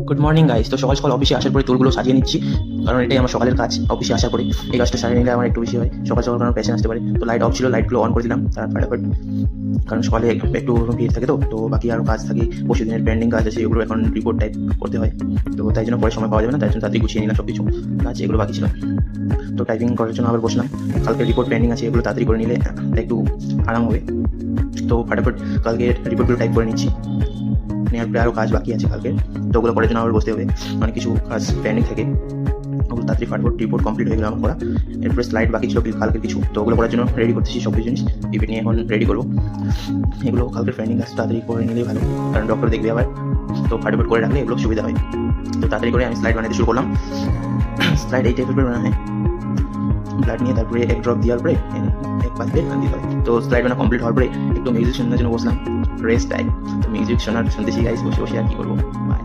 Good morning guys. তো সকাল সকাল অফিসে আসার পরে টুলগুলো সাজিয়ে নিচ্ছি, কারণ এটাই আমার সকালের কাজ। অফিসে আসার পরে এই কাজটা সারিয়ে নিলে আমার একটু বেশি হয়, সকাল সকাল কারণ পেশেন্ট আসতে পারে। তো লাইট অফ ছিল, লাইটগুলো অন করে দিলাম তার ফাটাফাট, কারণ সকালে একটু ভিড় থাকে। তো বাকি আরও কাজ থাকে, পরশু দিনের পেন্ডিং কাজ আছে, এগুলো এখন রিপোর্ট টাইপ করতে হয়। তো তাই জন্য পরে সময় পাওয়া যাবে না, তাই জন্য তাড়াতাড়ি গুছিয়ে নিলাম সব কিছু কাজ, এগুলো বাকি ছিল। তো টাইপিং করার জন্য আবার বসলাম, কালকে রিপোর্ট পেন্ডিং আছে, এগুলো তাড়াতাড়ি করে নিলে একটু আরাম হবে। তো ফাটাফাট কালকে রিপোর্টগুলো টাইপ করে নিচ্ছি, নেওয়ার পরে আরও কাজ বাকি আছে কালকে, তো ওগুলো করার জন্য আবার বসতে হবে। অনেক কিছু কাজ পেন্ডিং থাকে, ওগুলো তাড়াতাড়ি ফাটাফাট রিপোর্ট কমপ্লিট হয়ে গেল আমার করা। এরপরে স্লাইড বাকি ছিল কালকে কিছু, তো ওগুলো করার জন্য রেডি করতেছি সব কিছু জিনিস, পিপিটি নিয়ে এখন রেডি করবো। এগুলো কালকে পেন্ডিং কাজ তাড়াতাড়ি করে নিলেই ভালো, কারণ ডক্টর দেখবে আবার, তো ফাটাফাট করে রাখলে এগুলো সুবিধা হয়। তো তাড়াতাড়ি করে আমি স্লাইড বানাতে শুরু করলাম। স্লাইড এই টাইপের করে বানানো হয়, ব্লাড নিয়ে তারপরে এক ড্রপ দেওয়ার পরে এক পাশ দিয়ে দিতে হয়। তো স্লাইড বানা কমপ্লিট হওয়ার পরে একটু মিউজিক শোনার জন্য বসলাম, রেস্ট টাইম। তো মিউজিক শুনতেছি গাইস বসে বসে, আর কি করবো। বাই।